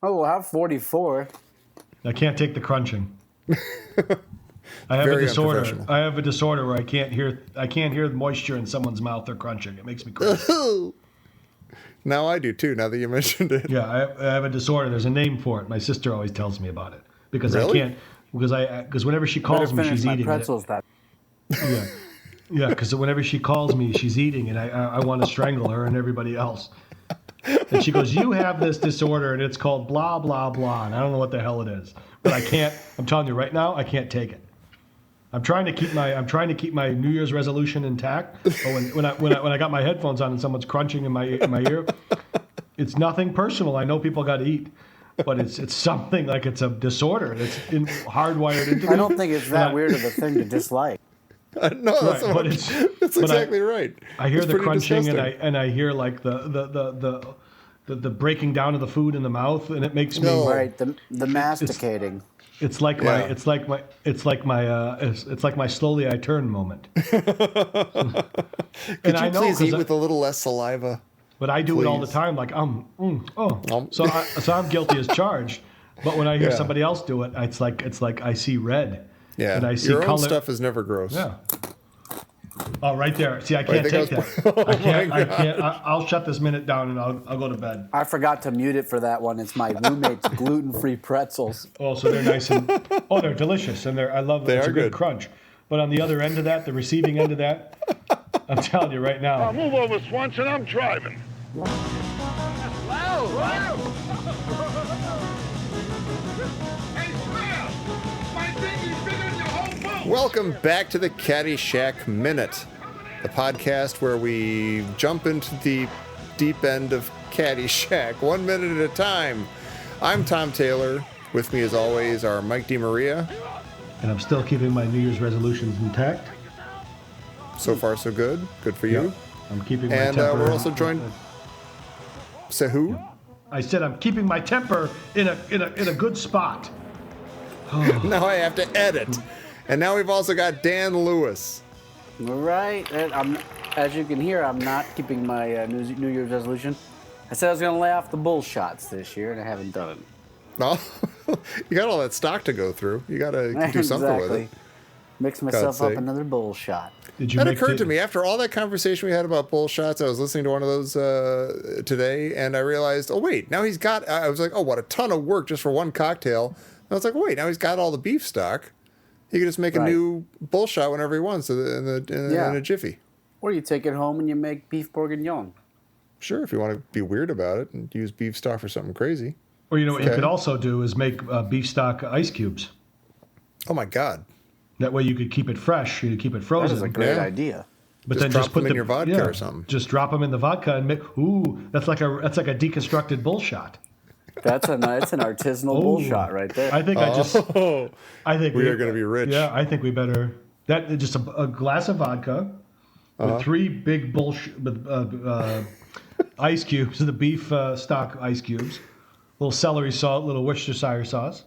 Oh, we'll have 44. I can't take the crunching. I have a disorder. I have a disorder where I can't hear the moisture in someone's mouth or crunching. It makes me crazy. Now I do too. Now that you mentioned it. Yeah, I have a disorder. There's a name for it. My sister always tells me about it because Really? I can't because whenever she calls me, she's eating pretzels it. Yeah, because whenever she calls me, she's eating, and I want to strangle her and everybody else. And she goes, "You have this disorder, and it's called blah blah blah." And I don't know what the hell it is, but I can't. I'm telling you right now, I can't take it. I'm trying to keep my New Year's resolution intact. But when I got my headphones on and someone's crunching in my ear, it's nothing personal. I know people got to eat, but it's something like it's a disorder that's hardwired into me. I don't think it's that weird of a thing to dislike. No, that's exactly right. I hear it's the crunching disgusting. and I hear like the breaking down of the food in the mouth, and it makes me Right, the masticating. It's like my slowly I turn moment. Could you please eat with a little less saliva? But I do it all the time, like So I'm guilty as charged. But when I hear somebody else do it, it's like I see red. Yeah, and I see your color. own stuff is never gross. Yeah. Oh, right there. See, I can't take that. I can't. I'll shut this minute down and I'll go to bed. I forgot to mute it for that one. It's my roommate's gluten-free pretzels. Oh, so they're nice and they're delicious and I love them. It's a good crunch. But on the other end of that, the receiving end of that, I'm telling you right now. I'll move over, Swanson. I'm driving. Welcome back to the Caddyshack Minute, the podcast where we jump into the deep end of Caddyshack 1 minute at a time. I'm Tom Taylor. With me, as always, are Mike DeMaria. And I'm still keeping my New Year's resolutions intact. So far, so good. Good for you. I'm keeping my temper. And we're also joined... Say who? I said I'm keeping my temper in a good spot. Now I have to edit. And now we've also got Dan Lewis. Right. As you can hear, I'm not keeping my New Year's resolution. I said I was going to lay off the bull shots this year, and I haven't done it. No, you got all that stock to go through. You got to do something with it. Mix myself up another bull shot. That occurred to me after all that conversation we had about bull shots. I was listening to one of those today, and I realized, oh wait, now he's got. I was like, oh, what a ton of work just for one cocktail. And I was like, wait, now he's got all the beef stock. He can just make a new bull shot whenever he wants in a jiffy. Or you take it home and you make beef bourguignon. Sure, if you want to be weird about it and use beef stock for something crazy. Or what you could also do is make beef stock ice cubes. Oh my God! That way you could keep it fresh. You could keep it frozen. That is a great idea. But then just put them in your vodka or something. Just drop them in the vodka and make. Ooh, that's like a deconstructed bull shot. It's an artisanal bull shot right there. I think I think we are going to be rich. Yeah, I think we better. That just a glass of vodka with 3 big ice cubes, the beef stock ice cubes, little celery salt, little Worcestershire sauce.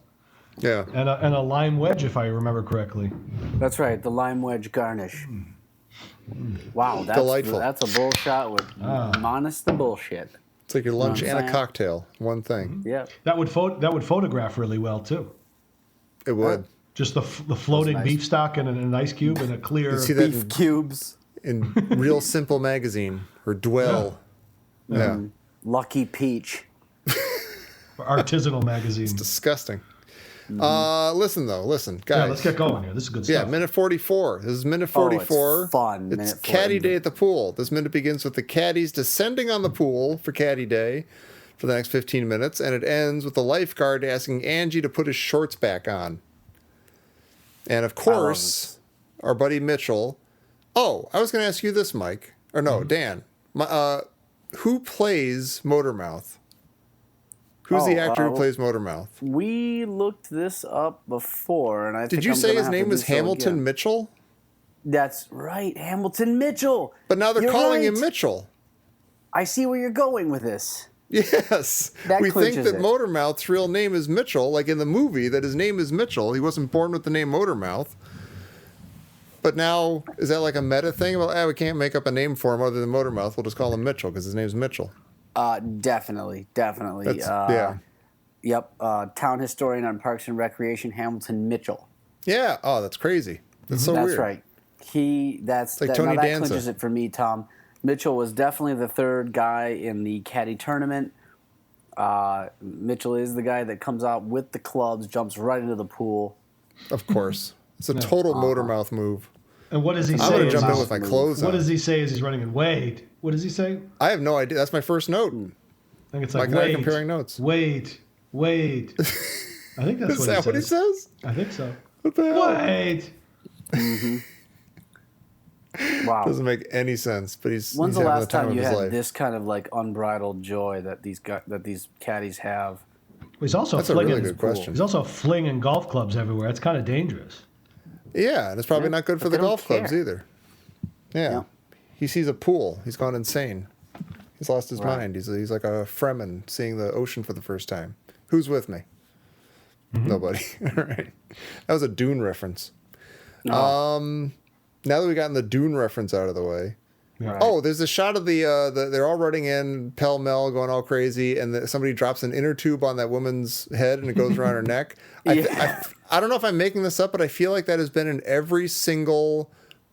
Yeah. And a lime wedge, if I remember correctly. That's right, the lime wedge garnish. Wow, that's delightful. That's a bull shot with minus the bullshit. It's like your lunch and a cocktail, one thing. Yeah. That would photograph really well too. It would. Just the floating beef stock in an ice cube and a clear beef cubes in Real Simple magazine or Dwell. Yeah. Lucky Peach. Artisanal magazine. It's disgusting. Listen, guys. Yeah, let's get going here. This is good stuff. Yeah, minute 44. This is minute 44. It's fun. It's Caddy Day at the pool. This minute begins with the caddies descending on the pool for Caddy Day for the next 15 minutes, and it ends with the lifeguard asking Angie to put his shorts back on. And of course, our buddy Mitchell. Oh, I was going to ask you this, Mike. Or no, Dan. Who plays Motormouth? Who's the actor who plays Motormouth? We looked this up before, and Did you say his name was Hamilton Mitchell? That's right, Hamilton Mitchell. But now they're calling him Mitchell. I see where you're going with this. Yes. We think that Motormouth's real name is Mitchell, like in the movie that his name is Mitchell. He wasn't born with the name Motormouth. But now, is that like a meta thing? Well, we can't make up a name for him other than Motormouth. We'll just call him Mitchell because his name's Mitchell. Definitely. Yeah. Yep, town historian on Parks and Recreation, Hamilton Mitchell. Yeah. Oh, that's crazy. That's so That's weird. right. That's like that, Tony now that Danza. clinches it for me, Tom. Mitchell was definitely the third guy in the caddy tournament. Mitchell is the guy that comes out with the clubs, jumps right into the pool. Of course. It's a total motor mouth move. And what does he I'm say? going to as jump in he's- with my clothes What on. does he say as he's running in? Wait. What does he say? I have no idea. That's my first note. I think it's Mike like, and I are wait, comparing notes. wait. I think that's Is what that he says. what he says? I think so. What the hell? Wait. Wow. Doesn't make any sense, but he's When's the having last time of you his had life. this kind of like unbridled joy that these caddies have? He's also That's a flinging. really good question. He's also flinging golf clubs everywhere. It's kind of dangerous. Yeah, and it's probably not good for but the they don't golf clubs care. either. Yeah. Yeah. He sees a pool. He's gone insane. He's lost his Right. mind. He's like a Fremen seeing the ocean for the first time. Who's with me? Nobody. All right. That was a Dune reference. No. Now that we gotten the Dune reference out of the way. Yeah. Oh, there's a shot of they're all running in pell-mell, going all crazy, and somebody drops an inner tube on that woman's head, and it goes around her neck. I don't know if I'm making this up, but I feel like that has been in every single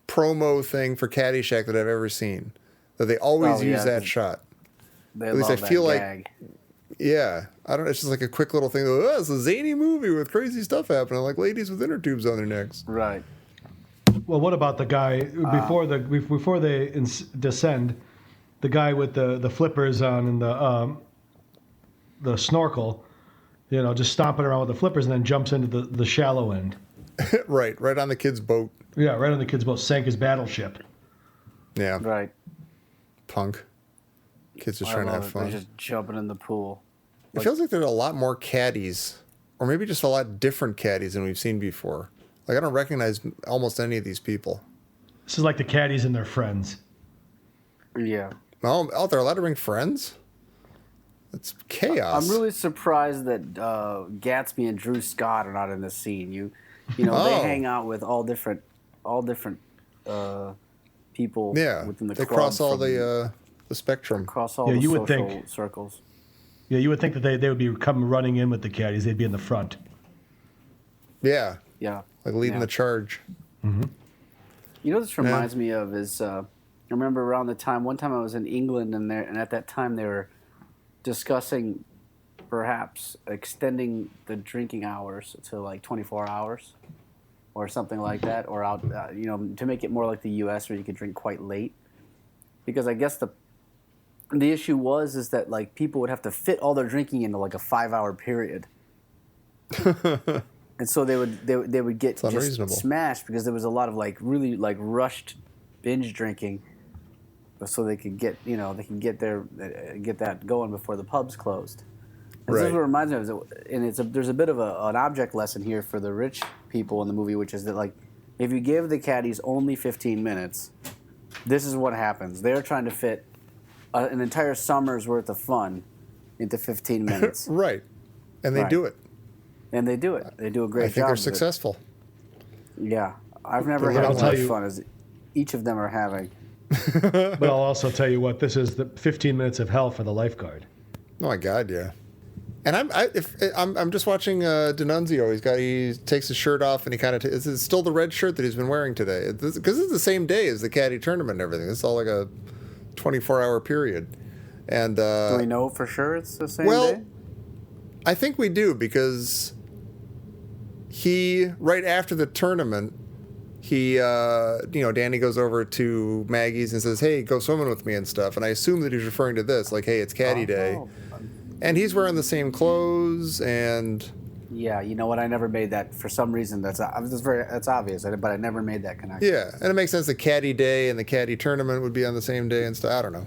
promo thing for Caddyshack that I've ever seen. That they always Oh, use yeah, that 'cause shot. They At least love I feel that like- gag. Yeah, I don't know. It's just like a quick little thing. Oh, it's a zany movie with crazy stuff happening, like ladies with inner tubes on their necks. Right. Well, what about the guy before they descend? The guy with the flippers on and the snorkel, just stomping around with the flippers, and then jumps into the shallow end. right on the kid's boat. Yeah, right on the kid's boat, sank his battleship. Yeah, Right. punk. Kids just I trying to love have it. They're fun. just jumping in the pool. It feels like there's a lot more caddies, or maybe just a lot different caddies than we've seen before. Like, I don't recognize almost any of these people. This is like the caddies and their friends. Yeah. Oh, they're allowed to bring friends? That's chaos. I'm really surprised that Gatsby and Drew Scott are not in this scene. They Oh. hang out with all different people Yeah, within the they club cross all from the spectrum. across all Yeah, the you would social think. circles. Yeah, you would think that they would be coming running in with the caddies. They'd be in the front. Yeah, Yeah. like leading Yeah. the charge. This reminds me of is I remember around the time one time I was in England and at that time they were discussing perhaps extending the drinking hours to like 24 hours or something like that, or out to make it more like the U.S. where you could drink quite late, because I guess the issue is that like people would have to fit all their drinking into like a 5-hour period. And so they would get just unreasonable. smashed because there was a lot of like really like rushed binge drinking, so they could get get that going before the pubs closed. And This Right. is what it reminds me of, and there's a bit of an object lesson here for the rich people in the movie, which is that like if you give the caddies only 15 minutes, this is what happens. They're trying to fit an entire summer's worth of fun into 15 minutes, Right, and they Right. do it. and they do it. They do a great I job. think they're of it. successful. Yeah, I've never But had I'll as tell much you- fun as each of them are having. But I'll also tell you what, this is the 15 minutes of hell for the lifeguard. Oh my God, yeah. And I'm just watching D'Annunzio. He takes his shirt off and he kind of it's still the red shirt that he's been wearing today because it's the same day as the caddy tournament and everything. It's all like a 24-hour period. And Do we know for sure it's the same well, day? I think we do because he right after the tournament, Danny goes over to Maggie's and says, "Hey, go swimming with me and stuff." And I assume that he's referring to this, like, "Hey, it's Caddy Day," Oh, and he's wearing the same clothes and. yeah, you know what? I never made that for some reason. That's obvious, but I never made that connection. Yeah, and it makes sense that Caddy Day and the Caddy tournament would be on the same day and stuff. I don't know.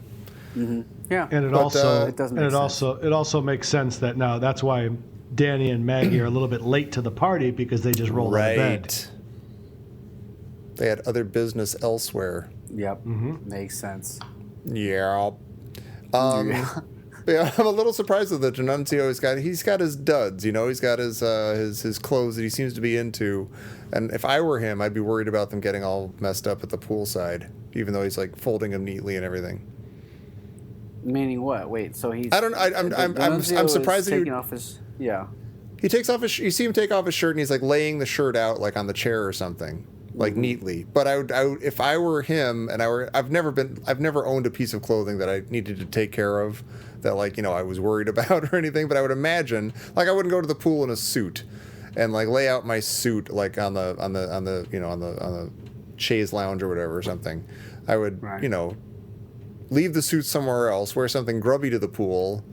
Yeah, And it But, also it does and make it sense. also makes sense that now that's why Danny and Maggie are a little bit late to the party because they just rolled out of bed. They had other business elsewhere. Yep, makes sense. Yeah. Yeah, I'm a little surprised that D'Annunzio he's got his duds, he's got his clothes that he seems to be into. And if I were him, I'd be worried about them getting all messed up at the poolside, even though he's like folding them neatly and everything. Meaning what? Wait, so he's... I don't. I'm surprised that taking off his... Yeah. he takes off his. You see him take off his shirt, and he's like laying the shirt out like on the chair or something, like neatly. But I would, if I were him, and I've never owned a piece of clothing that I needed to take care of, that like I was worried about or anything. But I would imagine, like, I wouldn't go to the pool in a suit, and like lay out my suit like on the chaise lounge or whatever or something. I would leave the suit somewhere else, wear something grubby to the pool,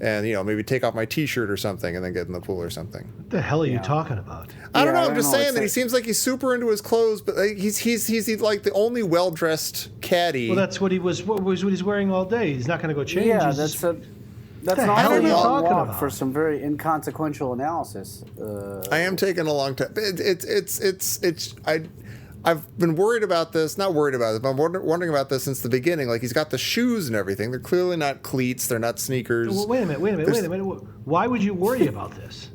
and maybe take off my T-shirt or something, and then get in the pool or something. What the hell are you talking about? I don't know. I'm just saying that he seems like he's super into his clothes, but like, he's like the only well-dressed caddy. Well, that's what he was. What he's wearing all day. He's not going to go change. Yeah, He's that's the not hell are really you a talking walk about? for some very inconsequential analysis. I am taking a long time. I've been worried about this. Not worried about it, but I'm wondering about this since the beginning. Like, he's got the shoes and everything. They're clearly not cleats. They're not sneakers. Well, wait a minute. Why would you worry about this?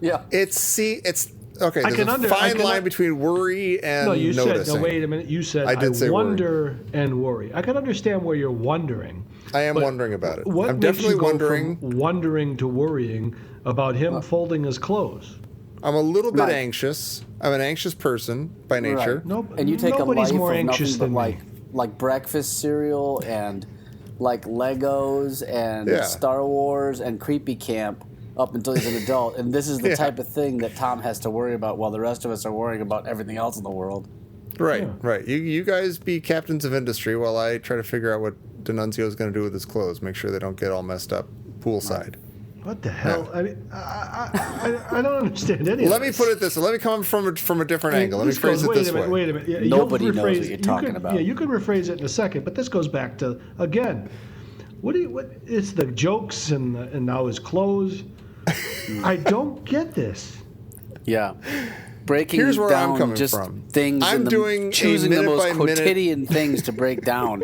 Yeah. It's okay. There's a fine line between worry and noticing. Said. No, wait a minute. You said I did say wonder and worry. I can understand where you're wondering. I am wondering about it. What I'm makes definitely you go wondering. from wondering to worrying about him folding his clothes? I'm a little bit anxious. I'm an anxious person by nature. Right. No, And you take nobody's a life more of anxious nothing but than me. like breakfast cereal and like Legos and Yeah. Star Wars and creepy camp up until he's an adult. And this is the type of thing that Tom has to worry about while the rest of us are worrying about everything else in the world. Right, right. You guys be captains of industry while I try to figure out what D'Annunzio is going to do with his clothes. Make sure they don't get all messed up poolside. What the hell? I mean, I don't understand any of Let me this. put it this way. Let me come from a different angle. Let me This phrase goes- it this way. Wait a minute. Yeah, Nobody you'll knows what rephrase- you're talking could, about. Yeah, you can rephrase it in a second, but this goes back to, again, what it's the jokes and now his clothes. I don't get this. Yeah. Breaking Here's where I'm down coming just from. things I'm and doing a choosing the most minute-by-minute- quotidian things to break down.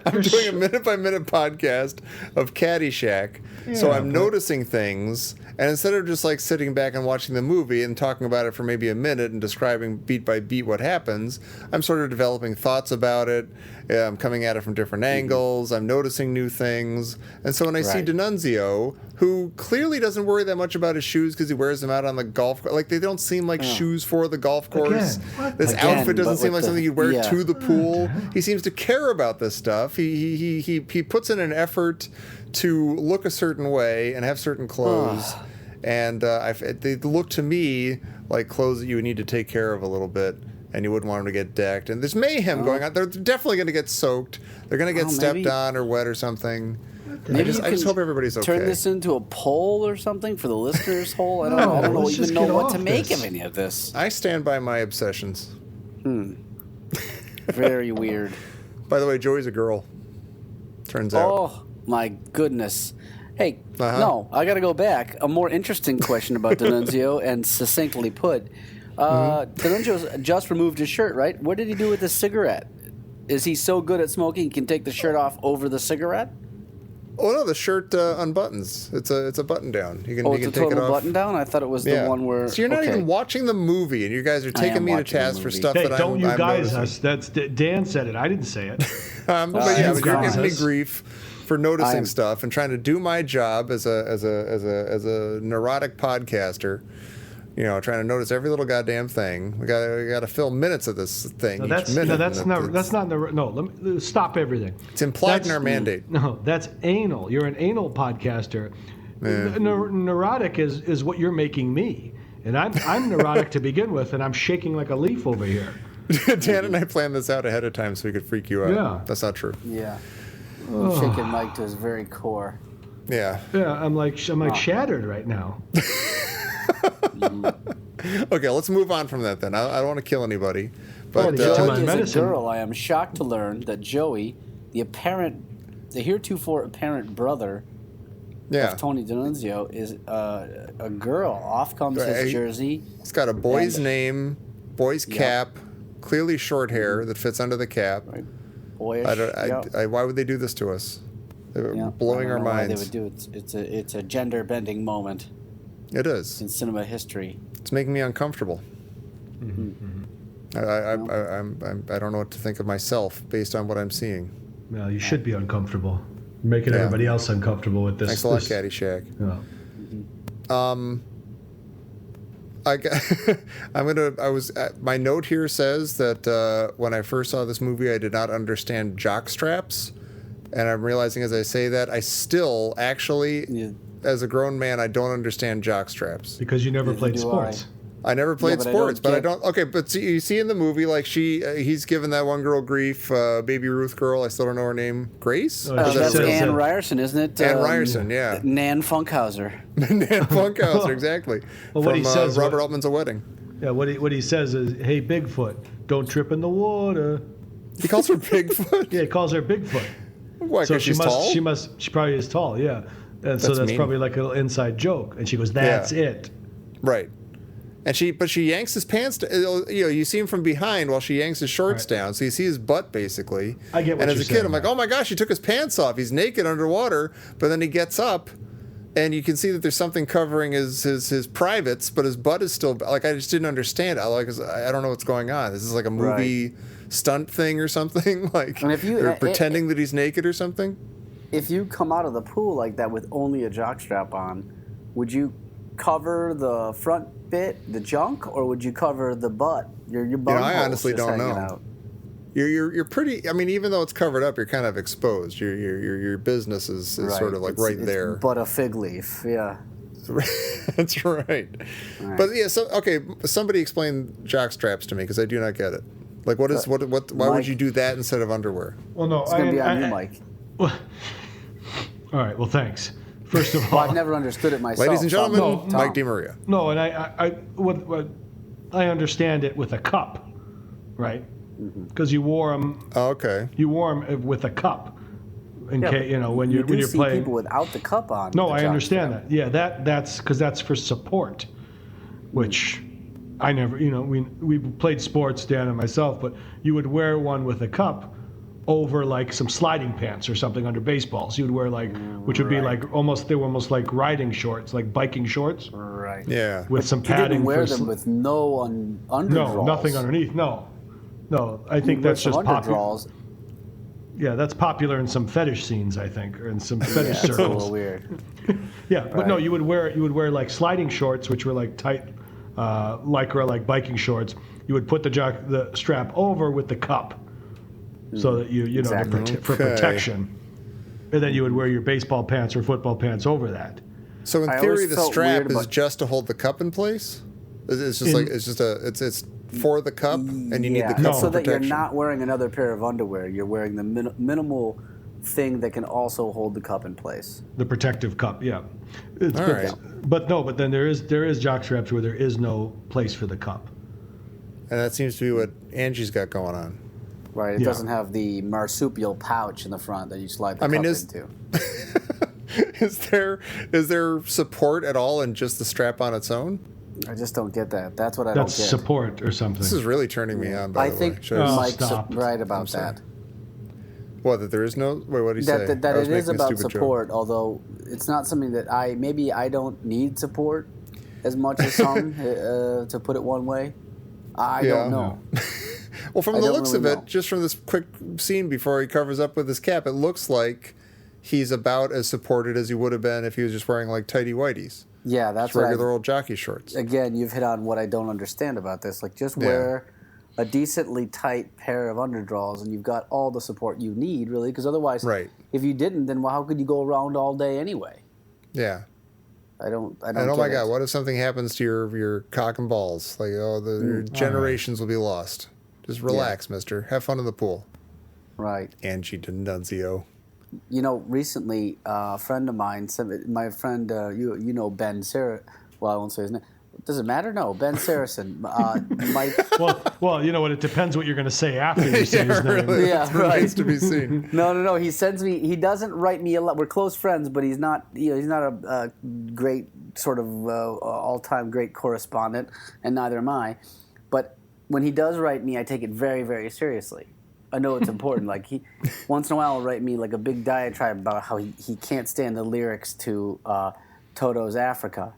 I'm doing a minute-by-minute podcast of Caddyshack, so I'm noticing things, and instead of just like sitting back and watching the movie and talking about it for maybe a minute and describing beat by beat what happens, I'm sort of developing thoughts about it. I'm coming at it from different angles. I'm noticing new things, and so when I see Right. D'Annunzio, who clearly doesn't worry that much about his shoes because he wears them out on the golf course, like they don't seem like shoes for the golf course. What? This Again, outfit doesn't but seem with like something you'd wear yeah. to the pool. He seems to care about this stuff. He puts in an effort to look a certain way and have certain clothes. And they look to me like clothes that you would need to take care of a little bit, and you wouldn't want them to get decked. And there's mayhem going on. They're definitely going to get soaked. They're going to get stepped on or wet or something. I just hope everybody's okay. Turn this into a poll or something for the listeners' whole. I don't know, let's even just know get what to off make this. of any of this. I stand by my obsessions. Very weird. By the way, Joey's a girl. Turns out. Oh my goodness. Hey, no, I got to go back. A more interesting question about D'Annunzio, and succinctly put, D'Annunzio's just removed his shirt, right? What did he do with the cigarette? Is he so good at smoking he can take the shirt off over the cigarette? Oh no, the shirt unbuttons. It's a button down. You can Oh, you it's can a take it total off. button down? I thought it was the one where... So you're not even watching the movie, and you guys are taking am me to watching the task for movie. stuff Hey, that don't I'm you guys noticing. us? That's Dan said it. I didn't say it. But you you're giving me guys. grief for noticing I'm- stuff and trying to do my job as a neurotic podcaster. You know, trying to notice every little goddamn thing. We got to fill minutes of this thing. That's each minute. that's and not that's not the no. Let me stop everything. It's implied in our mandate. No, that's anal. You're an anal podcaster. Neurotic is what you're making me, and I'm neurotic to begin with, and I'm shaking like a leaf over here. Dan and I planned this out ahead of time so we could freak you out. Yeah. That's not true. Yeah. I'm shaking Mike to his very core. Yeah. Yeah, I'm like shattered right now. Okay, let's move on from that then. I don't want to kill anybody. But get to my Joey is medicine. a girl. I am shocked to learn that Joey, the heretofore apparent brother yeah, of Tony D'Annunzio, is a girl. Off comes Right. his jersey. it's got a boy's And- name, boy's cap, clearly short hair that fits under the cap. Right. Boyish. Why would they do this to us? They were Yeah. blowing I our don't know why minds. They would do it. It's a gender bending moment It is. in cinema history. It's making me uncomfortable. Mm-hmm. I don't know what to think of myself based on what I'm seeing. Well, you should be uncomfortable. Making everybody else uncomfortable with this. Thanks a lot, Caddyshack. Yeah. My note here says that when I first saw this movie, I did not understand jockstraps, and I'm realizing as I say that I still actually, as a grown man, I don't understand jockstraps Because you never played sports. I never played sports, but I don't. Okay, but you see in the movie, like he's giving that one girl grief, Baby Ruth girl. I still don't know her name. Grace. That's Ann Ryerson, isn't it? Ann Ryerson, yeah. Nan Funkhauser. Nan Funkhauser, exactly. Well, what from he says, Robert Altman's A Wedding. Yeah, what he says is, "Hey, Bigfoot, don't trip in the water." He calls her Bigfoot. Yeah, he calls her Bigfoot. Why? So Because she's tall. She probably is tall. Yeah, and so that's mean. probably like a little inside joke. And she goes, "That's it." Right. And she yanks his pants. You see him from behind while she yanks his shorts down, so you see his butt basically. I get what And you're as a kid, saying, I'm like, oh my gosh, he took his pants off. He's naked underwater. But then he gets up, and you can see that there's something covering his privates, but his butt is still like. I just didn't understand. I don't know what's going on. This is like a movie stunt thing or something. Like, and if you they're pretending that he's naked or something. If you come out of the pool like that with only a jockstrap on, would you cover the front bit, the junk, or would you cover the butt? Your bum I honestly don't know. Out. You're pretty. I mean, even though it's covered up, you're kind of exposed. Your business is sort of like it's there. But a fig leaf, yeah. That's right. But yeah, somebody explain jockstraps to me because I do not get it. Like, what is why Mike, would you do that instead of underwear? Well, no, it's gonna be on you, Mike. Well, all right. Well, thanks. First of all, well, I've never understood it myself. Ladies and gentlemen, Mike DeMaria. No, and I understand it with a cup, right? Because you wore them. Oh, okay. You wore them with a cup, in case when you're see playing. People without the cup on. No, I understand that. Yeah, that's because that's for support, which I never. We played sports, Dan and myself, but you would wear one with a cup over like some sliding pants or something under baseballs. You would wear which would be like they were almost like riding shorts, like biking shorts. Right. Yeah. With some padding. You didn't wear them with no underdraws. No, nothing underneath. No. I think that's just popular. Yeah, that's popular in some fetish scenes, I think, or in some fetish circles. It's a little weird. Yeah, but no, you would wear like sliding shorts, which were like tight, lycra, like biking shorts. You would put the strap over with the cup. So that exactly. for protection, and then you would wear your baseball pants or football pants over that. So in theory, the strap is just to hold the cup in place. It's just it's for the cup, and you need the cup so for that protection. You're not wearing another pair of underwear. You're wearing the minimal thing that can also hold the cup in place. The protective cup, yeah. All right. But then there is jockstraps where there is no place for the cup. And that seems to be what Angie's got going on. Right, it doesn't have the marsupial pouch in the front that you slide the cup into. Is there support at all in just the strap on its own? I just don't get that. That's what I don't get. That's support or something. This is really turning me on, by the way. I think Mike's right about that. What, that there is no... Wait, what did he say? That it is about support, although it's not something that I don't need support as much as some, to put it one way. I don't know. Well, from the looks of it, just from this quick scene before he covers up with his cap, it looks like he's about as supported as he would have been if he was just wearing like tighty whities. Yeah, that's regular old jockey shorts. Again, you've hit on what I don't understand about this. Like, just wear a decently tight pair of underdraws, and you've got all the support you need, really. Because otherwise, if you didn't, then how could you go around all day anyway? Yeah. I don't. And oh my God, what if something happens to your cock and balls? Like, your generations will be lost. Just relax, mister. Have fun in the pool. Right. Angie D'Annunzio. Recently, a friend of mine, my friend, you know Ben Sarah. Well, I won't say his name. Does it matter? No, Ben Saracen. Mike. Well, you know what? It depends what you're going to say after you say his name. Really, yeah, right. Remains to be seen. No. He sends me. He doesn't write me a lot. We're close friends, but he's not. He's not a great sort of all-time great correspondent, and neither am I. But when he does write me, I take it very, very seriously. I know it's important. Like, he once in a while will write me like a big diatribe about how he can't stand the lyrics to Toto's Africa.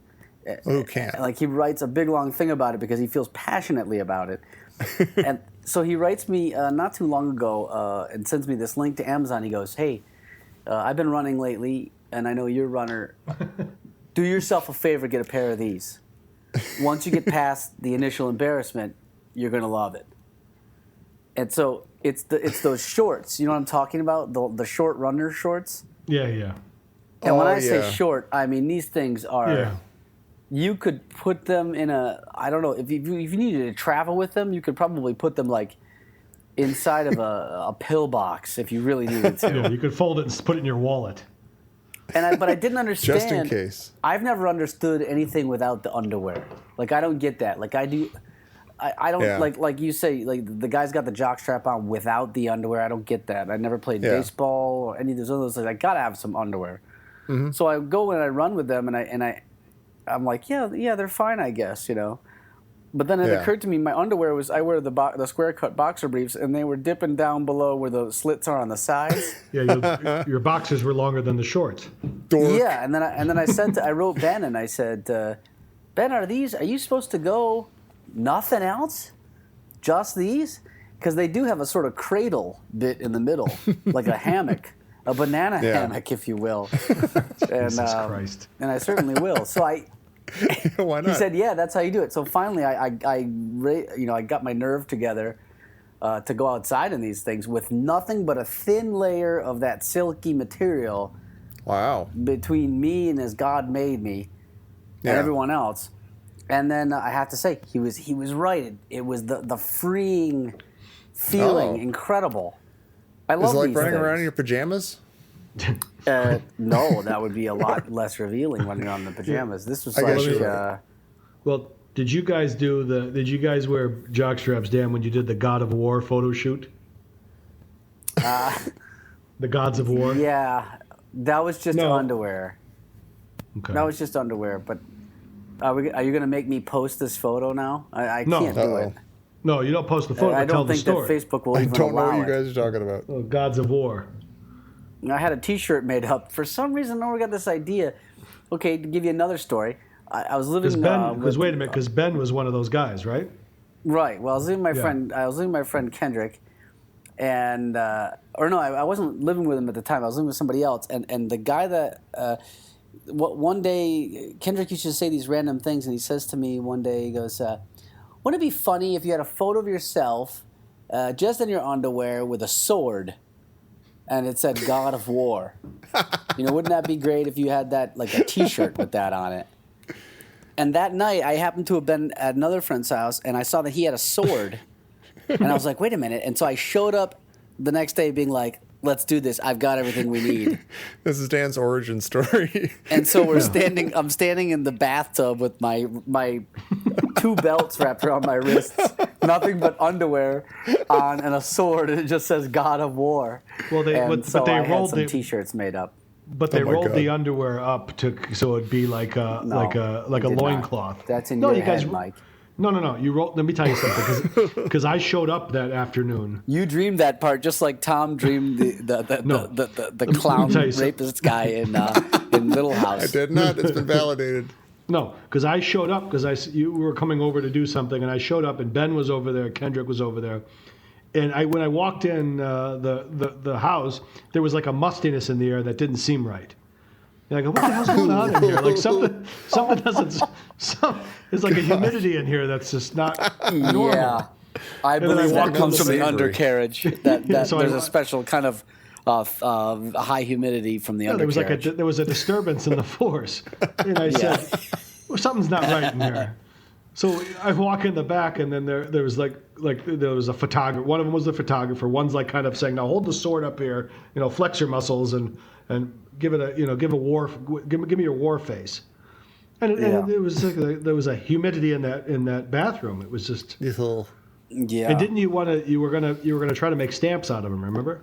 Who can't? Like, he writes a big long thing about it because he feels passionately about it. And so he writes me not too long ago and sends me this link to Amazon. He goes, "Hey, I've been running lately, and I know you're a runner. Do yourself a favor, get a pair of these. Once you get past the initial embarrassment, you're going to love it. And so it's those shorts. You know what I'm talking about? The short runner shorts? Yeah, yeah. And when I say short, I mean these things are... Yeah. You could put them in a... I don't know. If you needed to travel with them, you could probably put them like inside of a pill box if you really needed to. Yeah, you could fold it and put it in your wallet. But I didn't understand. Just in case. I've never understood anything without the underwear. Like, I don't get that. Like, I do. I don't like you say, like the guy's got the jockstrap on without the underwear. I don't get that. I never played baseball or any of those others. Like, I gotta have some underwear. Mm-hmm. So I go and I run with them, and I'm like, yeah, they're fine, I guess, you know. But then it occurred to me, my underwear was, I wear the square cut boxer briefs, and they were dipping down below where the slits are on the sides. Yeah, your boxers were longer than the shorts. Dork. Yeah, and then I wrote Ben and I said, Ben, are you supposed to go nothing else? Just these? Because they do have a sort of cradle bit in the middle, like a hammock, a banana hammock, if you will. And, Jesus Christ. And I certainly will. So Why not? he said, yeah, that's how you do it. So finally, I got my nerve together to go outside in these things with nothing but a thin layer of that silky material. Wow. Between me and as God made me and everyone else. And then I have to say, he was right. It was the freeing feeling, incredible. I love Is it like these running things. around in your pajamas? No, that would be a lot less revealing running on the pajamas. This was I guess like, you're right. Well, did you guys wear jockstraps, Dan, when you did the God of War photo shoot? The Gods of War? Yeah, that was just underwear. Okay. That was just underwear. But are you going to make me post this photo now? I can't do it. No, you don't post the photo. I tell don't the think story. that Facebook will I even don't know allow what you it. guys are talking about. Oh, Gods of War. I had a T-shirt made up. For some reason, I got this idea. Okay, to give you another story, I was living. Because wait a minute, because Ben was one of those guys, right? Right. Well, I was living with my friend Kendrick, and I wasn't living with him at the time. I was living with somebody else, and the guy that one day Kendrick used to say these random things, and he says to me one day, he goes, "Wouldn't it be funny if you had a photo of yourself just in your underwear with a sword?" And it said God of War. Wouldn't that be great if you had that, like a T-shirt with that on it? And that night, I happened to have been at another friend's house, and I saw that he had a sword. And I was like, wait a minute. And so I showed up the next day being like, let's do this. I've got everything we need. This is Dan's origin story. And so I'm standing in the bathtub with my two belts wrapped around my wrists, nothing but underwear on, and a sword, and it just says God of War. Well, they had some the T-shirts made up. But they rolled the underwear up so it'd be like a loincloth. That's in your head, Mike. No. You rolled. Let me tell you something, because I showed up that afternoon. You dreamed that part just like Tom dreamed the clown rapist guy in Little House. I did not. It's been validated. No, because I showed up you were coming over to do something, and I showed up, and Ben was over there, Kendrick was over there, and when I walked in the house, there was like a mustiness in the air that didn't seem right. And I go, what the hell's going on in here? Like something doesn't. There's like a humidity in here that's just not normal. Yeah, I believe that comes from the undercarriage. That So there's a special kind of high humidity from the undercarriage. There was a disturbance in the force, and I said, well, something's not right in here. So I walk in the back, and then there was there was a photographer. One of them was the photographer. One's like kind of saying, "Now hold the sword up here, flex your muscles and give it give me your war face." And it was like there was a humidity in that bathroom. It was just Yeah. And didn't you were gonna try to make stamps out of them? Remember?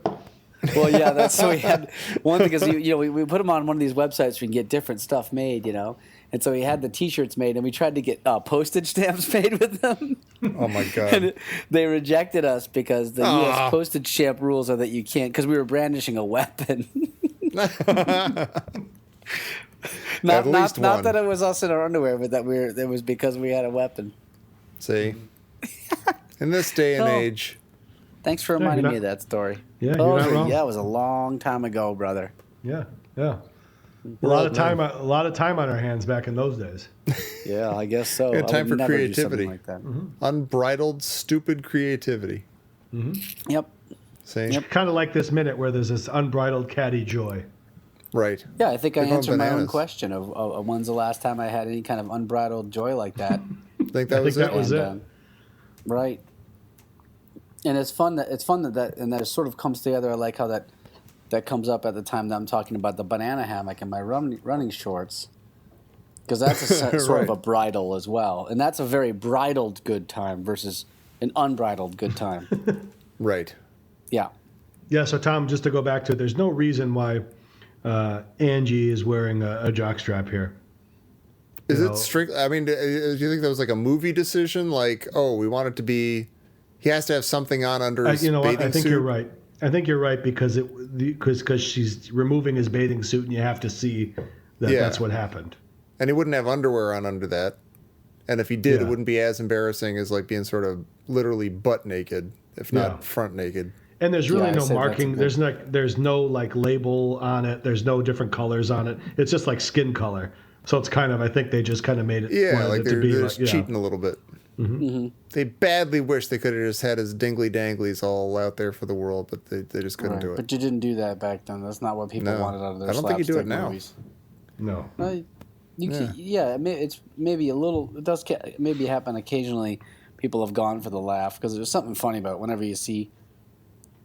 Well, yeah. So we had one thing because we put them on one of these websites where you can get different stuff made, And so we had the T-shirts made, and we tried to get postage stamps made with them. Oh my God! And they rejected us because the U.S. postage stamp rules are that you can't, because we were brandishing a weapon. Not that it was us in our underwear, but that it was because we had a weapon. See, in this day and age. Thanks for reminding me of that story. Yeah, you're not wrong. Yeah, it was a long time ago, brother. Yeah, yeah. We're A lot old of time, men. a lot of time on our hands back in those days. Yeah, I guess so. We had I time would for never do something creativity. like that. Unbridled, stupid creativity. Yep. See? Yep. Kind of like this minute where there's this unbridled caddy joy. Right. Yeah, I think I They're going answered my own bananas. question of when's the last time I had any kind of unbridled joy like that. I think that I was think it. that was it. Right. And it's fun that it sort of comes together. I like how that comes up at the time that I'm talking about the banana hammock and my running shorts, because that's a sort of Right. a bridle as well, and that's a very bridled good time versus an unbridled good time. Right. Yeah. Yeah, so Tom, just to go back to it, there's no reason why Angie is wearing a jockstrap here. Is You know, it strict? I mean, do you think that was like a movie decision? Like, oh, we want it to be. He has to have something on under his you know what? bathing I think suit. you're right. I think you're right because she's removing his bathing suit, and you have to see that Yeah. that's what happened. And he wouldn't have underwear on under that. And if he did, it Yeah. wouldn't be as embarrassing as like being sort of literally butt naked, if not Yeah. front naked. And there's really Yeah, I no said that's a marking. good- There's no like label on it. There's no different colors on it. It's just like skin color. So it's kind of, I think they just kind of made it. Yeah, wanted like it to they're be just like, yeah. cheating a little bit. They badly wish they could have just had his dingly danglies all out there for the world, but they just couldn't Right. do it. But you didn't do that back then. That's not what people No. wanted out of their I don't think you do it slapstick now. movies. No. It's maybe a little. It does maybe happen occasionally. People have gone for the laugh because there's something funny about it whenever you see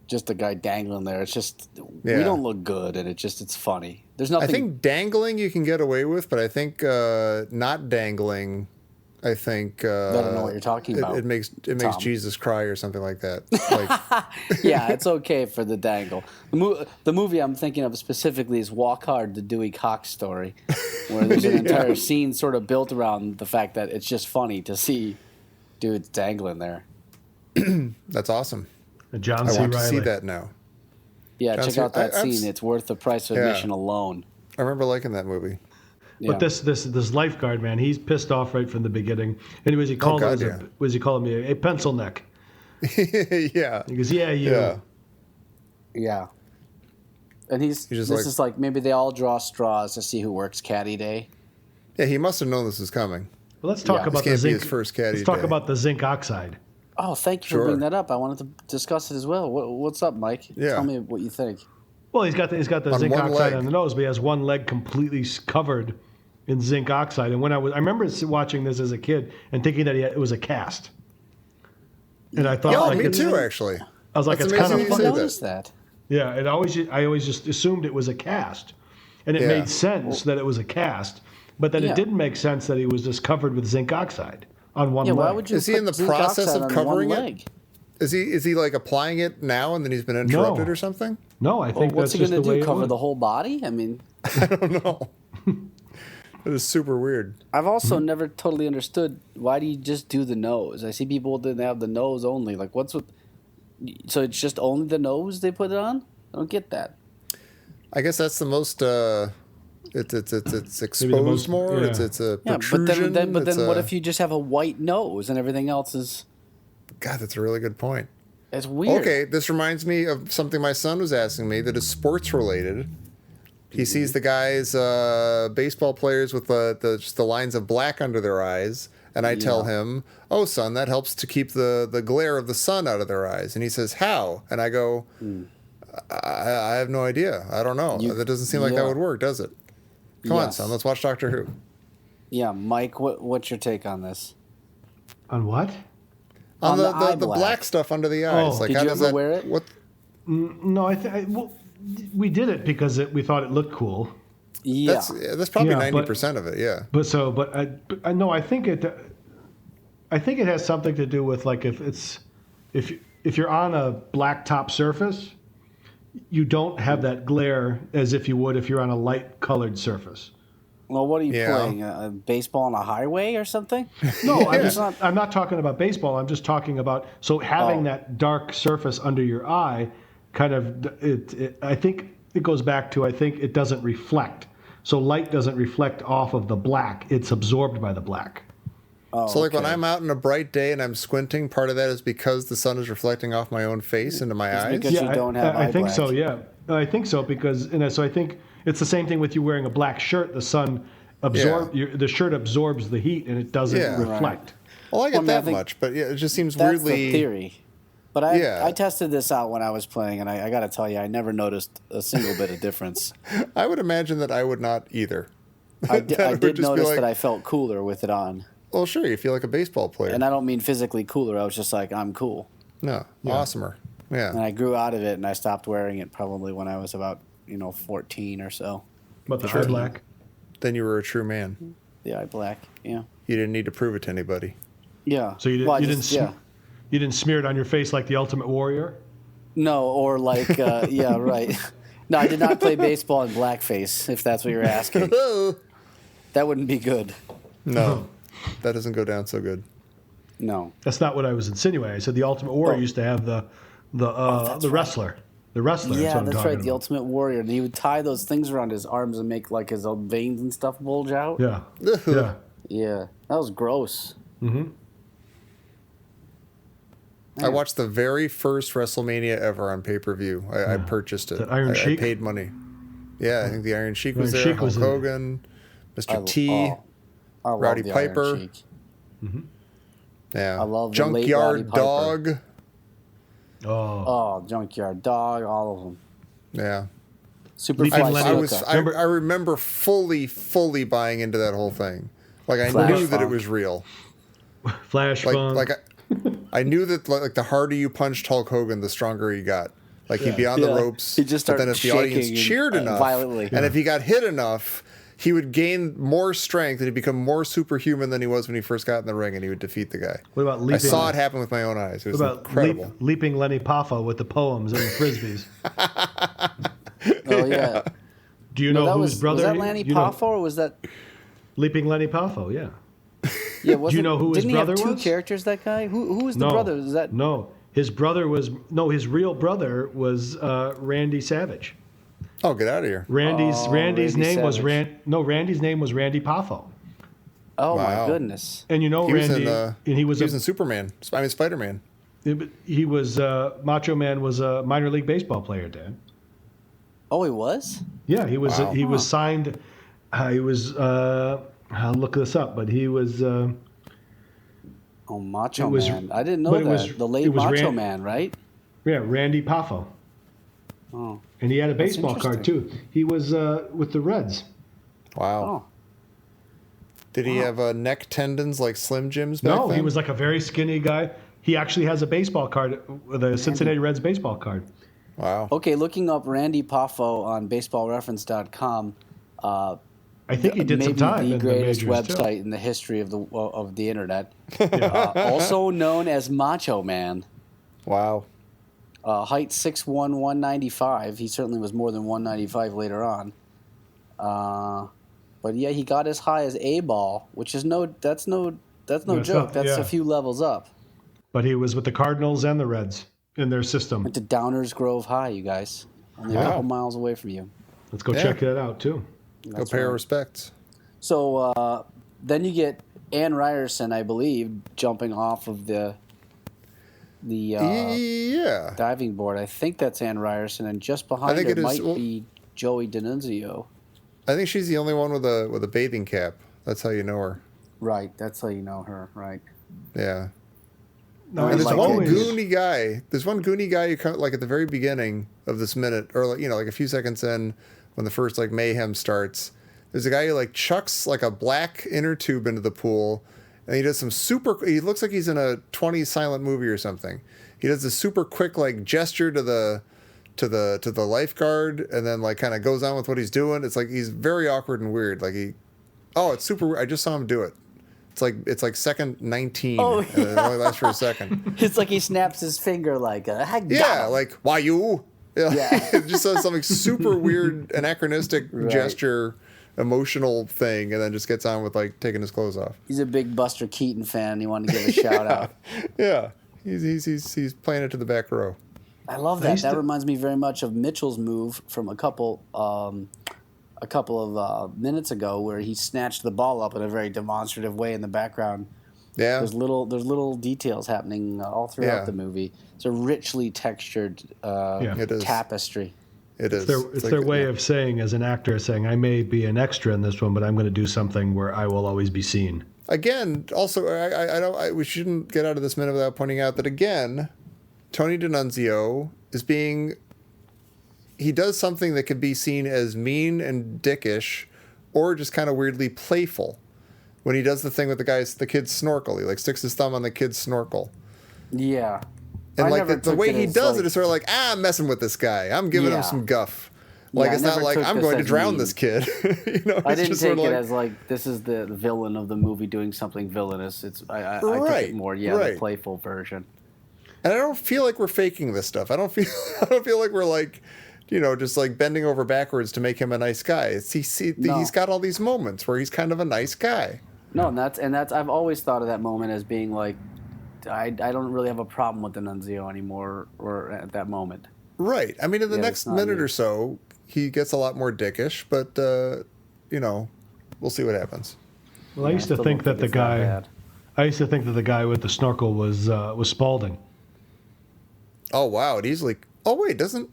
just a guy dangling there. It's just we Yeah. don't look good, and it's funny. There's I nothing. think dangling you can get away with, but I think not dangling. I think I don't know what you're talking about, It makes Tom. Jesus cry or something like that. Like, Yeah, it's okay for the dangle. The movie I'm thinking of specifically is Walk Hard, the Dewey Cox story, where there's an entire scene sort of built around the fact that it's just funny to see dudes dangling there. that's awesome. John I C. want Reilly. to see that now. Yeah, John check C- out that I've scene. It's worth the price of Yeah. admission alone. I remember liking that movie. Yeah. But this lifeguard man, he's pissed off right from the beginning. Anyways, he called God, me. yeah. Was he calling me a pencil neck? Yeah. He goes, yeah, you. Yeah. Yeah. And He's just this like- is like maybe they all draw straws to see who works caddy day. Yeah, he must have known this was coming. Well, let's talk Yeah. about This the can't be zinc. his first caddy Let's talk day. about the zinc oxide. Oh, thank you Sure. for bringing that up. I wanted to discuss it as well. What's up, Mike? Yeah. Tell me what you think. Well, he's got the On zinc one oxide leg. on the nose, but he has one leg completely covered in zinc oxide. And I remember watching this as a kid and thinking that it was a cast. And I thought, Yeah, like, me it's, too, actually. I was like, That's it's kind amazing of you I say funny. noticed that. Yeah, I always just assumed it was a cast, and it Yeah. made sense that it was a cast, but then Yeah. it didn't make sense that he was just covered with zinc oxide on one Yeah, leg. why would you Is he put in the zinc process oxide of on covering one it? leg? Is he like applying it now and then he's been interrupted or something? No, I Well, think what's that's he just going the to way do? it Cover was. the whole body? I mean, I don't know. It is super weird. I've also Mm-hmm. never totally understood why do you just do the nose? I see people that have the nose only. Like, what's with? So it's just only the nose they put it on? I don't get that. I guess that's the most. It's exposed most- more. yeah. It's a Yeah, protrusion. but then it's what a- if you just have a white nose and everything else is? God, that's a really good point. It's weird. Okay, this reminds me of something my son was asking me that is sports related. He sees the guys, baseball players with just the lines of black under their eyes, and I tell him, "Oh, son, that helps to keep the glare of the sun out of their eyes." And he says, "How?" And I go, I have no idea. I don't know. That doesn't seem like that yeah. would work, does it? Come on, Yes. son, let's watch Doctor Who. Yeah, Mike, what's your take on this? On what? On On the eye the black. black stuff under the eyes. Oh. Like, Did how you does ever that, wear it? What? No, well, we did it because we thought it looked cool. Yeah. That's probably Yeah, but- 90% of it. Yeah. But I no, I think it has something to do with like if you're on a black top surface, you don't have that glare as if you would if you're on a light colored surface. Well, what are you Yeah. playing? A baseball on a highway or something? No, Yeah. I'm not talking about baseball. I'm just talking about having Oh. that dark surface under your eye, kind of. I think it goes back to I think it doesn't reflect. So light doesn't reflect off of the black; it's absorbed by the black. Oh, So, like, when okay. I'm out in a bright day and I'm squinting, part of that is because the sun is reflecting off my own face into my eyes? because you don't have I eye think black. so. Yeah, I think so because so I think it's the same thing with you wearing a black shirt. The sun the shirt absorbs the heat and it doesn't reflect. Well, I get Well, I that think much, but yeah, it just seems that's weirdly. the theory. But I tested this out when I was playing, and I got to tell you, I never noticed a single bit of difference. I would imagine that I would not either. I did notice that I felt cooler with it on. Well, sure, you feel like a baseball player. And I don't mean physically cooler. I was just like, I'm cool. No, awesomer. Yeah. And I grew out of it, and I stopped wearing it probably when I was about 14 or so. But the eye black. Then you were a true man. The eye black, yeah. You didn't need to prove it to anybody. Yeah. So you didn't smear it on your face like the Ultimate Warrior? No, or like, yeah, right. No, I did not play baseball in blackface, if that's what you're asking. That wouldn't be good. No, that doesn't go down so good. No. That's not what I was insinuating. I said the Ultimate Warrior used to have the wrestler. The wrestler. Yeah, that's right. About. The Ultimate Warrior. And he would tie those things around his arms and make like his own veins and stuff bulge out. Yeah. Yeah. Yeah. That was gross. Mm-hmm. I watched the very first WrestleMania ever on pay-per-view. I purchased it. The Iron Sheik? I paid money. Yeah, I think the Iron Sheik was Iron there. Sheik Hulk was Hogan, Mr. T, I love Rowdy the Piper. Iron Sheik. Yeah. I love the late Rowdy Junkyard Piper. Dog. Oh, Junkyard Dog, all of them. Yeah. Superfly I remember fully buying into that whole thing. Like I Flash knew that it Funk. was real. Flash Funk. Like I knew that like the harder you punched Hulk Hogan, the stronger he got. Like he'd be on the ropes. He'd just but start then if the audience shaking cheered enough, violently. and if he got hit enough, he would gain more strength and he'd become more superhuman than he was when he first got in the ring, and he would defeat the guy. What about I leaping? saw it happen with my own eyes. It was What about incredible. leaping Lenny Poffo with the poems and the frisbees? Oh, yeah. Do you know whose brother? Was that Lanny Poffo or was that... Leaping Lenny Poffo, yeah. Yeah, Do you know who his brother was? Didn't he have two characters, that guy? Who was the brother? Was that... No. His brother was... No, his real brother was Randy Savage. Oh, get out of here. Randy's name was Savage. Randy's name was Randy Poffo. Oh, Wow. my goodness. And you know He was Randy... in, and he was in Superman. I mean, Spider-Man. He was... Macho Man was a minor league baseball player, Dad. Oh, he was? Yeah, he was. Wow. He was signed. He was. I'll look this up, but he was. Oh, Macho Man. I didn't know but that. The late Macho Man, right? Yeah, Randy Poffo. Oh. And he had a baseball card too. He was with the Reds. Wow. Oh. Did he have neck tendons like Slim Jim's back No, then? he was like a very skinny guy. He actually has a baseball card, the Cincinnati Reds baseball card. Wow. Okay, looking up Randy Poffo on baseballreference.com. I think he did some time maybe in the the greatest majors, website in the history of the internet. Also known as Macho Man. Wow. Height 6'1", 195. He certainly was more than 195 later on. But yeah, he got as high as A-ball, which is that's no joke. That's a few levels up. But he was with the Cardinals and the Reds in their system. Went to Downers Grove High, you guys. Only a couple miles away from you. Let's go check that out too. Go pay our respects. So then you get Ann Ryerson, I believe, jumping off of the diving board. I think that's Ann Ryerson, and just behind her might be Joey D'Annunzio. I think she's the only one with a bathing cap. That's how you know her. Right, that's how you know her. Right. Yeah. No, And there's like one it. goony guy. There's one goony guy who comes like at the very beginning of this minute, or like a few seconds in, when the first like mayhem starts. There's a guy who like chucks like a black inner tube into the pool, and he does some super. He looks like he's in a 20s silent movie or something. He does this super quick like gesture to the lifeguard, and then like kind of goes on with what he's doing. It's like he's very awkward and weird. Like it's super. I just saw him do it. It's like second 19. Oh, and it only lasts for a second. It's like he snaps his finger like Yeah, like why you? Yeah. It just does something super weird, anachronistic gesture, emotional thing, and then just gets on with like taking his clothes off. He's a big Buster Keaton fan. He wanted to give a shout out. Yeah, he's playing it to the back row. I love that. That reminds me very much of Mitchell's move from a couple of minutes ago, where he snatched the ball up in a very demonstrative way in the background. Yeah, there's little details happening all throughout the movie. It's a richly textured tapestry. It is. It's their way of saying, as an actor, saying, I may be an extra in this one, but I'm going to do something where I will always be seen. Again, also, we shouldn't get out of this minute without pointing out that, again, Tony D'Annunzio he does something that could be seen as mean and dickish or just kind of weirdly playful. When he does the thing with the kid's snorkel, he like sticks his thumb on the kid's snorkel. Yeah. And like the way he does it is sort of like, I'm messing with this guy. I'm giving him some guff. Like it's not like I'm going to drown this kid. I didn't take it as like this is the villain of the movie doing something villainous. I took it more the playful version. And I don't feel like we're faking this stuff. I don't feel like we're like, just like bending over backwards to make him a nice guy. He's got all these moments where he's kind of a nice guy. No, and that's I've always thought of that moment as being like, I don't really have a problem with D'Annunzio anymore, or at that moment. Right. I mean, in the next minute or so, he gets a lot more dickish, but we'll see what happens. Well, I used to think that the guy with the snorkel was Spaulding. Oh wow! It easily. Oh wait, doesn't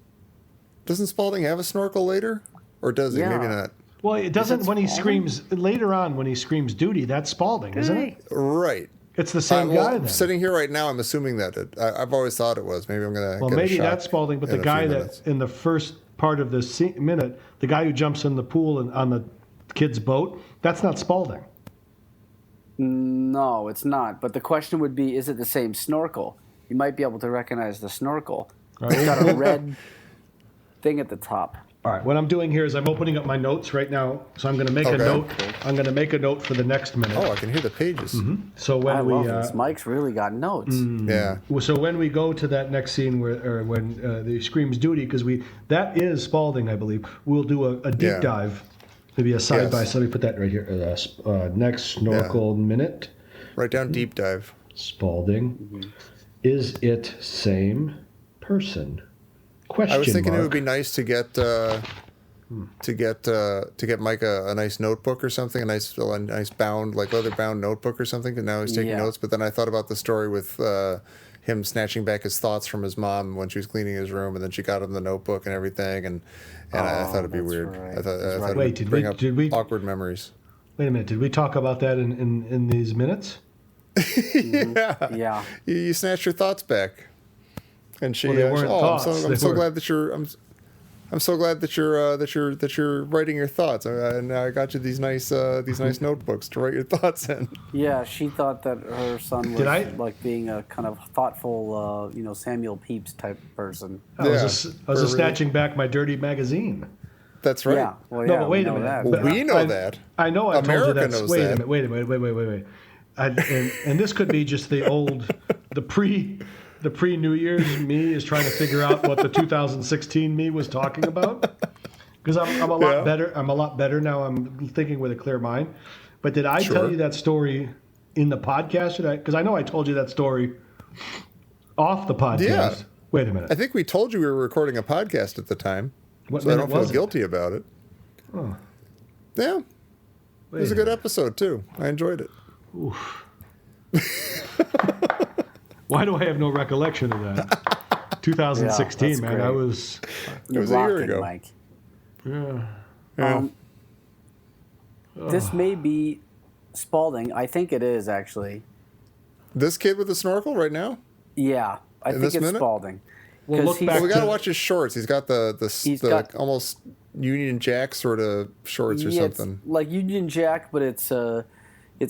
Spaulding have a snorkel later, or does he? Maybe not. Well, it doesn't when he screams later on. When he screams "duty," that's Spaulding, isn't it? Right. It's the same guy. Then. Sitting here right now, I'm assuming that I've always thought it was. Maybe I'm gonna. Well, maybe that's Spaulding, but the guy that in the first part of this minute, the guy who jumps in the pool and on the kid's boat, that's not Spaulding. No, it's not. But the question would be: is it the same snorkel? You might be able to recognize the snorkel. Right. It's got a red thing at the top. All right. What I'm doing here is I'm opening up my notes right now. So I'm going to make a note. I'm going to make a note for the next minute. Oh, I can hear the pages. Mm-hmm. So when Mike's really got notes. Yeah. So when we go to that next scene when he screams duty, because that is Spaulding, I believe. We'll do a deep dive, maybe a side by side. Let me put that right here. Next snorkel minute. Write down deep dive. Spaulding. Mm-hmm. Is it same person? Question I was thinking mark. It would be nice to get Mike a nice notebook or something, a nice bound, like leather bound notebook or something. And now he's taking notes. But then I thought about the story with him snatching back his thoughts from his mom when she was cleaning his room, and then she got him the notebook and everything. And I thought it'd be weird. Right. I thought it would bring up awkward memories. Wait a minute. Did we talk about that in these minutes? Yeah. You snatched your thoughts back, and she. Well, they weren't thoughts. I'm so glad that you're. I'm so glad that you're writing your thoughts. And I got you these nice notebooks to write your thoughts in. Yeah, she thought that her son was like being a kind of thoughtful, Samuel Pepys type person. I was just snatching back my dirty magazine. That's right. Yeah. Well, no, but wait a minute. Well, we know that. I know. I America told you that. knows Wait that. a minute. Wait. And this could be just the pre-New Year's me is trying to figure out what the 2016 me was talking about. Because I'm a lot better. I'm a lot better now. I'm thinking with a clear mind. But did I tell you that story in the podcast? Because I know I told you that story off the podcast. Yeah. Wait a minute. I think we told you we were recording a podcast at the time. What so I don't feel guilty about it. Oh. Yeah. It was a good episode, too. I enjoyed it. Oof. Why do I have no recollection of that? 2016, man. Great. It was a year ago. Mike. Yeah. This may be Spaulding. I think it is, actually. This kid with the snorkel right now? Yeah. I think it's Spaulding. Well, look back. We got to watch his shorts. He's got the almost Union Jack sort of shorts or something. It's like Union Jack, but it's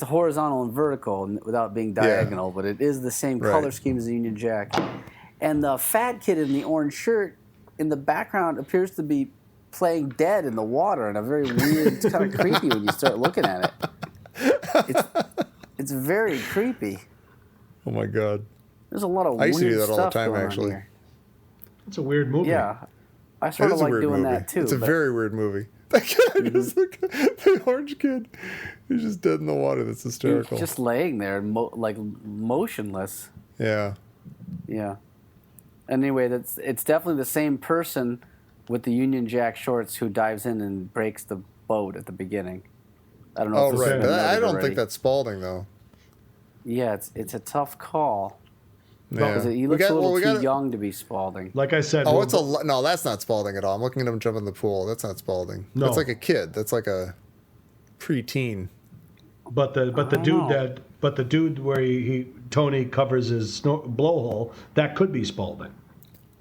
horizontal and vertical without being diagonal, but it is the same color scheme as the Union Jack. And the fat kid in the orange shirt in the background appears to be playing dead in the water in a very weird, it's kind of creepy when you start looking at it. It's very creepy. Oh my God. There's a lot of weird stuff. I used to do that all the time, actually. It's a weird movie. Yeah. I sort of like doing that too. It's a very weird movie. That kid is the orange kid. He's just dead in the water. That's hysterical. He's just laying there, motionless. Yeah. Yeah. Anyway, it's definitely the same person with the Union Jack shorts who dives in and breaks the boat at the beginning. I don't know. Oh, right. But I don't think that's Spaulding, though. Yeah, it's a tough call. Yeah. Because he We looks got- a little well, we too got- young to be Spalding. Like I said, Oh, we'll- it's no. That's not Spalding at all. I'm looking at him jump in the pool. That's not Spalding. No. That's like a kid. That's like a preteen. but the dude where Tony covers his blowhole, that could be Spalding.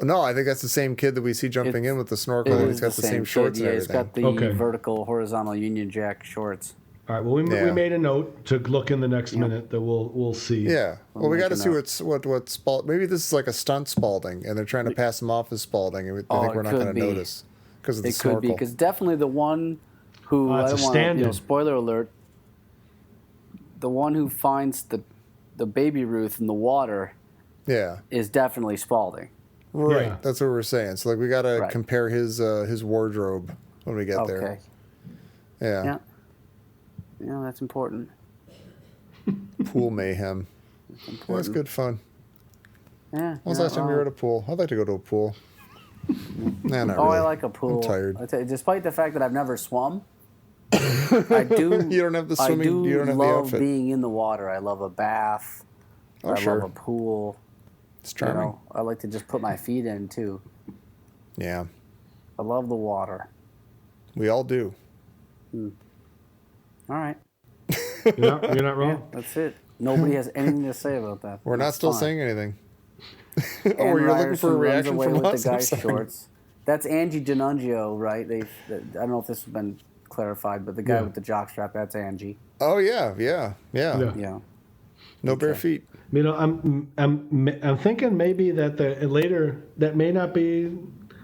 No, I think that's the same kid that we see jumping in with the snorkel, and he's got the same shorts kid. and Yeah, he's everything. got the Okay. vertical, horizontal Union Jack shorts. All right. Well, we Yeah. made a note to look in the next minute that we'll see. Yeah. Well, we got to make see a what Spalding. Maybe this is like a stunt Spalding, and they're trying to pass him off as Spalding, and I think it we're not could going to be. notice because of the It could be snorkel. because definitely the one who Oh, I it's a don't want to, stand-in. spoiler alert. The one who finds the baby Ruth in the water Yeah. is definitely Spalding. Right. Yeah. That's what we're saying. So like we got to Right. compare his wardrobe when we get there. Okay. Yeah. Yeah. Yeah, that's important. Pool mayhem. That's Important. good fun. Yeah. When was yeah, the last time you were at a pool? I'd like to go to a pool. Nah, not Oh, really. I like a pool. I'm tired. I tell you, despite the fact that I've never swum, I do. You don't have the I swimming. do You don't have the love outfit. being in the water. I love a bath. Oh, I sure. love a pool. It's You charming. know, I like to just put my feet in too. Yeah. I love the water. We all do. All right, You're not wrong. that's it. Nobody has anything to say about that. We're not That's still fine. saying anything. Ann Or you're looking for a Ryerson runs reaction away from with us? the I'm guy's sorry. shorts. That's Angie D'Annunzio, right? I don't know if this has been clarified, but the guy Yeah. with the jockstrap, that's Angie. Oh yeah. Yeah. Yeah. No bare Okay. feet. You know, I'm thinking maybe that later that may not be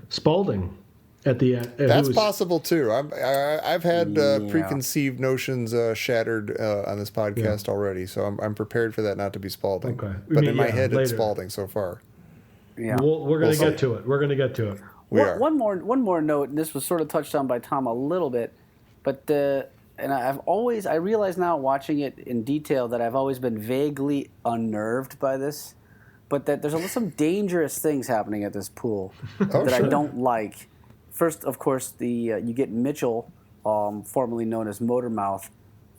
Spalding at the end. That's possible too. I've had Yeah. preconceived notions shattered on this podcast already, so I'm prepared for that not to be Spalding. Okay. But You in mean, my yeah, head, it's later. Spalding so far. Yeah. We're going to We'll get see. to it. We're going to get to it. We are. One more note, and this was sort of touched on by Tom a little bit, but I realize now watching it in detail that I've always been vaguely unnerved by this, but that there's some dangerous things happening at this pool that I sure. don't like. First, of course, you get Mitchell, formerly known as Motormouth,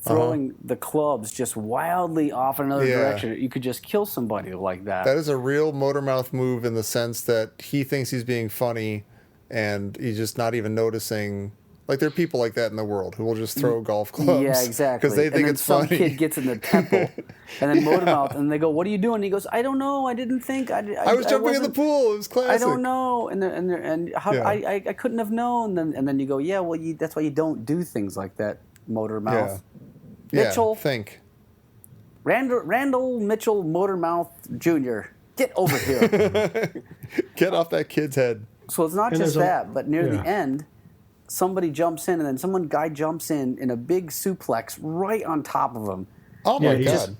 throwing the clubs just wildly off in another Yeah. direction. You could just kill somebody like that. That is a real Motormouth move in the sense that he thinks he's being funny, and he's just not even noticing. Like there are people like that in the world who will just throw golf clubs. Yeah, exactly. Because they and think then it's some funny. kid gets in the temple, and then Motormouth, and they go, "What are you doing?" And he goes, "I don't know. I didn't think. I was jumping in the wasn't- pool. It was classic. I don't know." And how Yeah. I couldn't have known. And then you go, "Yeah, well, that's why you don't do things like that, Motormouth." Yeah. Mitchell. Think. Randall Mitchell Motormouth Jr. Get over here. Get off that kid's head. So it's not And just there's a- that, but near yeah. the end, somebody jumps in, and then guy jumps in a big suplex right on top of him. Oh Yeah, my he's god. just-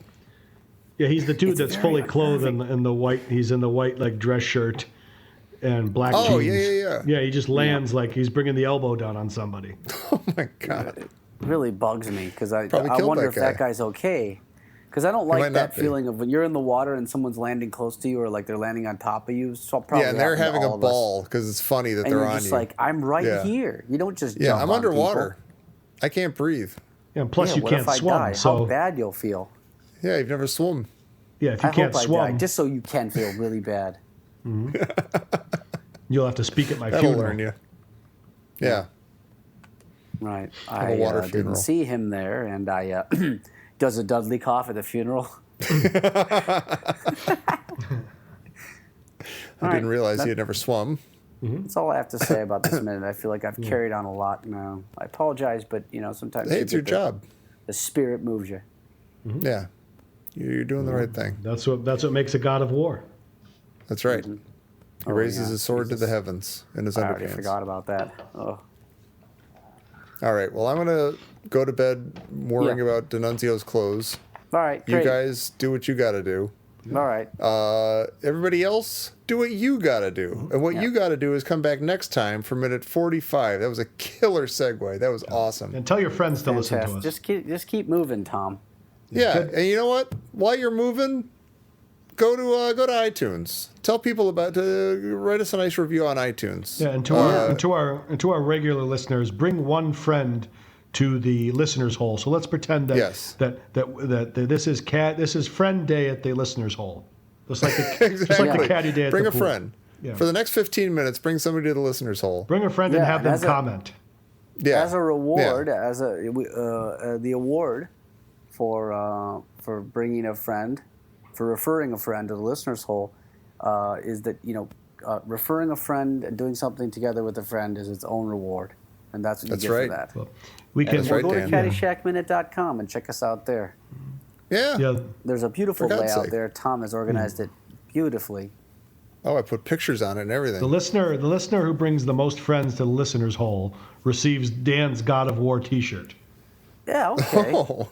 Yeah, he's the dude It's that's very fully clothed unnerving. in the white. He's in the white like dress shirt and black Oh, jeans. yeah. Yeah, he just lands like he's bringing the elbow down on somebody. Oh my god. It really bugs me because I Probably killed wonder that if that guy. guy's okay. Because I don't might like not that be. feeling of when you're in the water and someone's landing close to you or like they're landing on top of you. So probably Yeah, and they're happened to having a all of us. ball because it's funny that And they're you're on just you. like, I'm right Yeah. here. You don't just Yeah, jump I'm on underwater. people. I can't breathe. Yeah, and plus Yeah, you what can't if I swim. die? So How bad you'll feel. Yeah, you've never swum. yeah, if you I can't hope I swim, die, just so you can feel really bad. you'll have to speak at my That'll funeral. learn you. Yeah. Right. a water Didn't funeral. see him there, and I does a Dudley cough at the funeral? I didn't realize he had never swum. That's all I have to say about this minute. I feel like I've carried on a lot now. I apologize, but sometimes Hey, you it's your get job. The spirit moves you. Yeah. You're doing the right thing. That's what makes a god of war. That's right. He raises yeah. his sword to the heavens in his I already underpants. forgot about that. Oh, All right. Well, I'm going to go to bed worrying Yeah. about D'Annunzio's clothes. all right, You great. guys do what you got to do. All right. Everybody else, do what you got to do. And what you got to do is come back next time for minute 45. That was a killer segue. That was awesome. And tell your friends to listen to Fantastic. us. Just keep moving, Tom. Yeah, and you know what? While you're moving, go to iTunes. Tell people write us a nice review on iTunes. Yeah, and to our regular listeners, bring one friend to the listeners' hole. So let's pretend that Yes. that this is friend day at the listeners' hole. Just like the caddy day at Bring the a pool. friend. Yeah. For the next 15 minutes, bring somebody to the listener's hole. Bring a friend and have them comment. Yeah. As a reward, the award for bringing a friend, for referring a friend to the listener's hole, is that referring a friend and doing something together with a friend is its own reward, and that's what you get for that. Well, we can That's right, go to Dan. caddyshackminute.com and check us out there. Yeah. There's a beautiful For God's layout sake. there. Tom has organized it beautifully. Oh, I put pictures on it and everything. The listener who brings the most friends to the listener's hole receives Dan's God of War T-shirt. Yeah. Okay. Oh,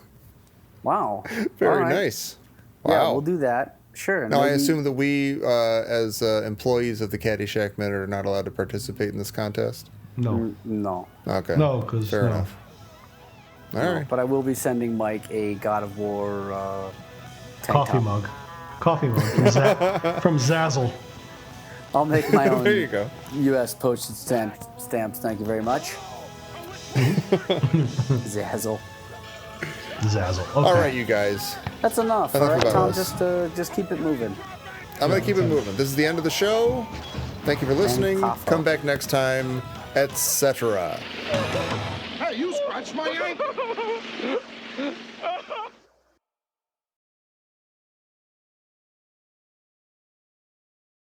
Wow. very All right. nice. Wow. Yeah, we'll do that. Sure. Now, I Maybe- assume that we, as employees of the Caddyshack Minute, are not allowed to participate in this contest? No, No. Okay. no, because Fair enough. All No, right. but I will be sending Mike a God of War tank coffee top. mug from Zazzle. I'll make my own There you go. U.S. postage stamps. Thank you very much. Zazzle. Zazzle. Okay. All right, you guys. That's enough. Enough All right, about Tom. us. Just keep it moving. I'm going to keep it moving. This is the end of the show. Thank you for listening. Papa. Come back next time, etc. Hey, you scratched my ankle.